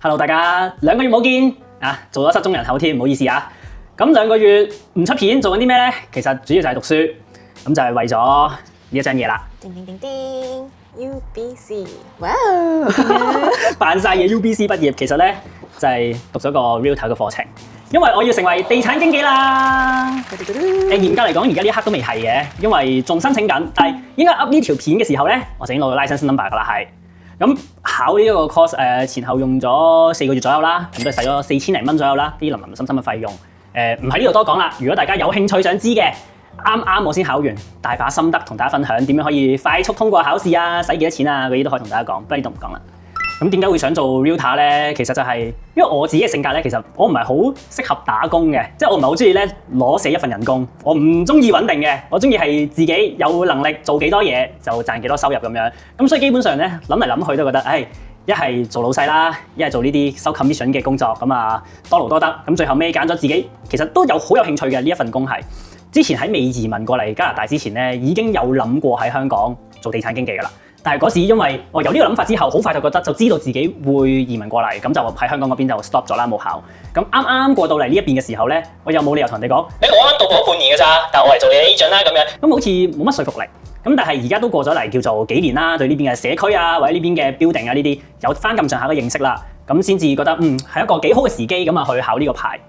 Hello， 大家2個月冇見啊，做咗失蹤人口添，唔好意思啊。咁2個月唔出片，做緊啲咩咧？其實主要就係讀書，咁就係為咗呢一張嘢啦。叮叮叮叮 UBC， 哇！扮晒嘢 UBC 畢業，其實咧就係讀咗個 Realtor 嘅課程，因為我要成為地產經紀啦。嚴格嚟講，而家呢一刻都未係嘅，因為仲申請緊。但係應該 up 呢條片嘅時候咧，我就已經攞到 license number 噶啦，係。咁考呢一個 course 前後用咗4個月左右啦，咁都係使咗4000零蚊左右啦，啲林林森森嘅費用。唔喺呢度多講啦，如果大家有興趣想知嘅，啱我先考完，大把心得同大家分享，點樣可以快速通過考試啊，使幾多錢啊，嗰啲都可以同大家講，不過呢度唔講啦。咁點解會想做 Realtor 咧？其實就係因為我自己嘅性格咧，其實我唔係好適合打工嘅，即係我唔係好中意咧攞死一份人工，我唔中意穩定嘅，我中意係自己有能力做幾多嘢就賺幾多收入咁樣。咁所以基本上咧諗嚟諗去都覺得，一係做老細啦，一係做呢啲收 commission 嘅工作，咁啊多勞多得。咁最後尾揀咗自己，其實都好有興趣嘅呢一份工係。之前喺未移民過嚟加拿大之前咧，已經有諗過喺香港做地產經紀㗎啦。但係嗰時因為我有呢個諗法之後，好快就覺得就知道自己會移民過嚟，咁就喺香港嗰邊就 stop 咗啦，冇考。咁啱過到嚟呢一邊嘅時候咧，我又冇理由同人哋講，我啱讀過半年㗎咋，但係我嚟做你 agent 啦咁樣，咁好似冇乜說服力。咁但係而家都過咗嚟叫做幾年啦，對呢邊嘅社區啊或者呢邊嘅 building 啊呢啲有翻咁上下嘅認識啦，咁先至覺得係一個幾好嘅時機咁啊去考呢個牌。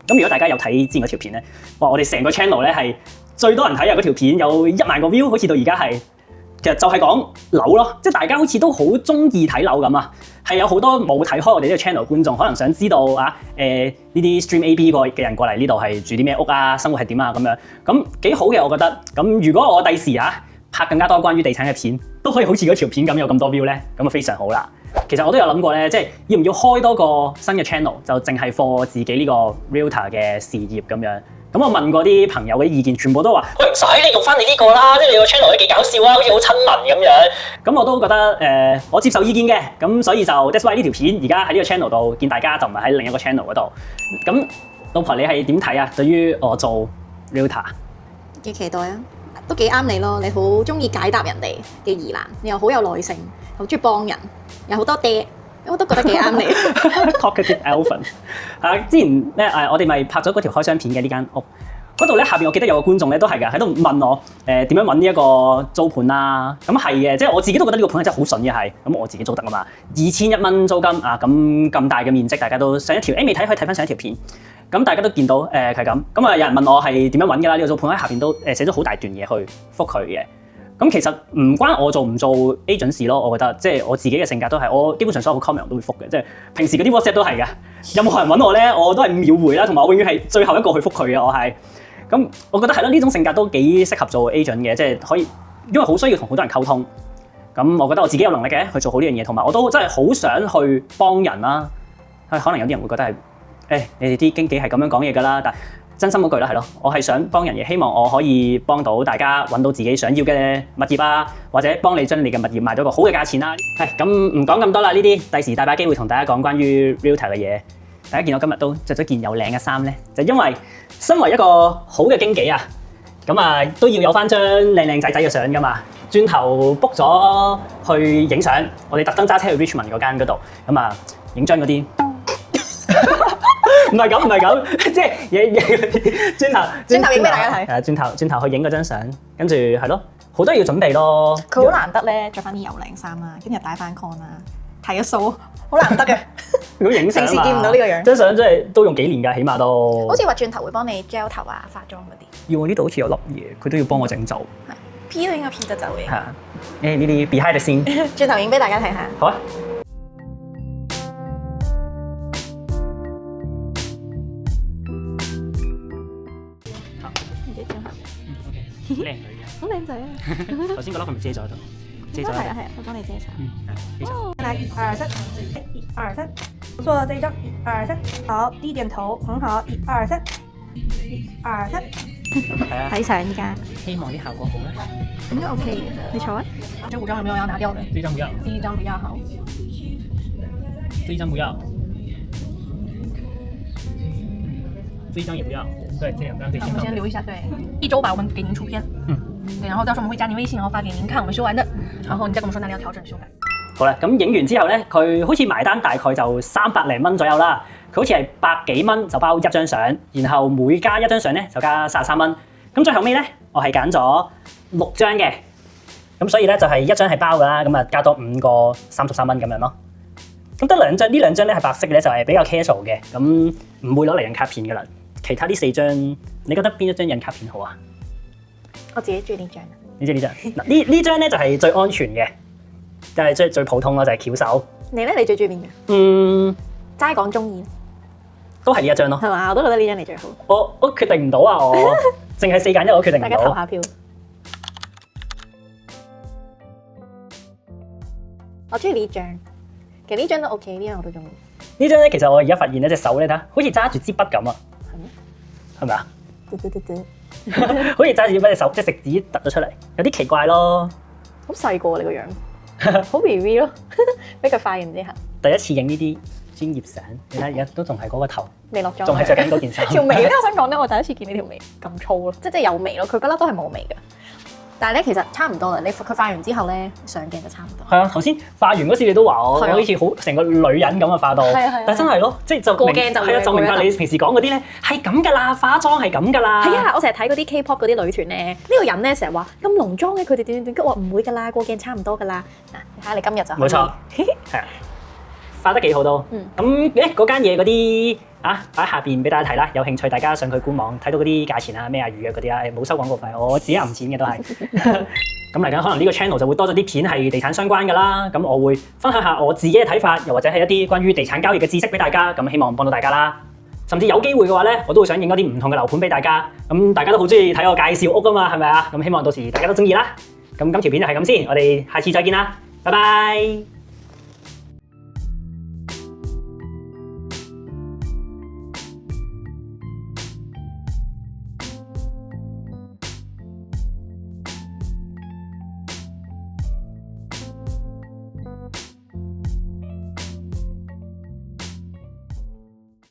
咁如果大家有睇之前嗰條片咧，哇！我哋成個 channel 咧係最多人睇啊，嗰條片有1萬個 view， 好似到而家係。其實就係講樓咯，即係大家好似都好中意睇樓咁啊，係有好多冇睇開我哋呢個 channel 觀眾，可能想知道啊呢啲 Stream AB 嘅人過嚟呢度係住啲咩屋啊，生活係點啊咁樣，咁幾好嘅我覺得。咁如果我第時拍更加多關於地產嘅片，都可以好似嗰條片咁有咁多 view 咧，咁啊非常好啦。其實我都有諗過咧，即係要唔要開多個新嘅 channel，就淨係 for 自己呢個 Realtor 嘅事業咁樣。咁我問過啲朋友嘅意見，全部都話：喂，唔使你用翻你呢個啦，即係你個 channel 都幾搞笑啊，好似好親民咁樣。咁我都覺得我接受意見嘅，咁所以就 that's why 呢條片而家喺呢個 channel 度見大家，就唔係喺另一個 channel 嗰度。咁老婆你係點睇啊？對於我做 Realtor 幾期待啊，都幾啱你咯。你好中意解答人哋嘅疑難，你又好有耐性，好中意幫人，有好多爹。我都覺得幾啱你。Talkative elephant 之前咧我哋咪拍咗嗰條開箱片嘅呢間屋，嗰度咧下邊我記得有個觀眾咧都係㗎，喺度問我點樣揾呢一個租盤啦。咁係嘅，即係我自己都覺得呢個盤係真係好筍嘅係。咁我自己租得啊嘛，2100蚊租金啊，咁大嘅面積，大家都上一條未睇可以睇翻上一條片。咁大家都見到係咁。咁有人問我係點樣揾㗎啦？呢個租盤喺下邊都寫咗好大段嘢去覆佢嘅。咁其實唔關我做唔做 agent 事咯，我覺得即係我自己嘅性格都係，我基本上所有 comment 我都會覆嘅，即係平時嗰啲 WhatsApp 都係嘅，任何人揾我咧，我都係秒回啦，同埋我永遠係最後一個去覆佢嘅，我係。咁我覺得係咯，呢種性格都幾適合做 agent 嘅，即係可以，因為好需要同好多人溝通。咁我覺得我自己有能力嘅去做好呢樣嘢，同埋我都真係好想去幫人啦。可能有啲人會覺得係，你哋啲經紀係咁樣講嘢㗎啦，但真心嗰句啦，係咯，我係想幫人嘅，希望我可以幫到大家揾到自己想要嘅物業啊，或者幫你將你嘅物業賣到個好嘅價錢啦。咁唔講咁多啦，呢啲第時大把機會同大家講關於 Realtor 嘅嘢。大家見我今日都着咗件又靚嘅衫咧，就因為身為一個好嘅經紀啊，咁都要有翻張靚仔嘅相㗎嘛。轉頭 book 咗去影相，我哋特登揸車去 Richmond 嗰間嗰度，影張嗰啲。唔係咁，即係轉頭影俾大家睇。轉頭去影嗰張相，跟住係咯，好多嘢要準備咯。佢好難得咧，着翻啲又靚衫啦，跟住戴翻 con 啦，睇個數，好難得嘅。如果影相，平時見唔到呢個樣。張相真係都用幾年㗎，起碼都。好似話轉頭會幫你 gel 頭啊、化妝嗰啲。要我呢度好似有粒嘢，佢都要幫我整走。P 都應該 P 得走嘅。係啊，呢啲 behind the scene。轉頭影俾大家睇下。好啊。靚女嘅，好靚仔啊！頭先個粒係咪遮咗喺度？遮咗。係啊，我幫你遮晒。非常。來1、2、3，1、2、3，不錯，這一張1、2、3，好，低點頭，很好，1、2、3，1、2、3。係啊。睇相依家。希望啲效果好啦。應該 OK 嘅，你坐啊。這5張有沒有要拿掉的？這張不要。第1張不要，好。這一張不要。這一張也不要。對，這兩張可以我們先留一下，對，1周吧，我們給您出片。對，然後到時候我們會加您微信，然後發給您看我們修完的，然後你再跟我們說哪裡要調整修改。好啦，咁影完之後咧，佢好似埋單大概就300零蚊左右啦。佢好似係100幾蚊就包一張相，然後每加一張相咧就加33蚊。咁最後尾咧，我係揀咗6張嘅，咁所以咧就係一張係包㗎啦，咁啊加多5個33蚊咁樣咯。咁得兩張，呢兩張咧係白色嘅咧，就係比較 casual 嘅，咁唔會攞嚟印卡片㗎啦。其他呢4張，你覺得邊一張印卡片好啊？我自己中意呢張。你知呢張？嗱呢張咧就係最安全嘅，就係最普通咯，就係翹手。你咧，你最中意邊張？齋講中意，都係呢一張咯。係嘛？我都覺得呢張你最好。我決定唔到啊！我淨係4揀1，我決定唔到。大家投下票。我中意呢張，其實呢張都 OK，呢張我都中意。呢張咧，其實我而家發現咧隻手咧，睇下好似揸住支筆咁啊，係咩？係咪啊？好似揸住支筆隻手，即係食指突咗出嚟，有啲奇怪咯。好細個你個樣，好 BB 咯，俾佢化完之後。第一次影呢啲專業相，你睇而家都仲係嗰個頭，未落妝，仲係着緊嗰件衫。條眉咧，我想講咧，我第一次見你條眉咁粗咯，即係有眉咯，佢嗰粒都係冇眉嘅。但係咧，其實差唔多啦。佢化完之後咧，上鏡就差唔多。係啊，頭先化完嗰時你都話我，係啊好似好成個女人咁啊化到。係啊，但真係咯，即係就過鏡就係啊，就明白你平時講嗰啲咧係咁㗎啦，化妝係咁㗎啦。係啊，我成日睇嗰啲 K-pop 嗰啲女團咧，呢個人咧成日話咁濃妝嘅，佢哋點，我話唔會㗎啦，過鏡差唔多㗎啦。嗱，你睇下你今日就冇錯，係啊，化得幾好都。咁嗰間嘢嗰啲啊，擺下邊俾大家睇啦。有興趣大家上佢官網睇到嗰啲價錢啊、咩啊、預約嗰啲啊，冇收廣告費，我自己揞錢嘅都係。咁嚟緊可能呢個 channel 就會多咗啲片係地產相關㗎啦。咁我會分享下我自己嘅睇法，又或者係一啲關於地產交易嘅知識俾大家。咁希望幫到大家啦。甚至有機會嘅話咧，我都會想影多啲唔同嘅樓盤俾大家。咁大家都好中意睇我介紹屋㗎嘛，係咪啊？咁希望到時大家都中意啦。咁今條片就係咁先，我哋下次再見啦，拜拜。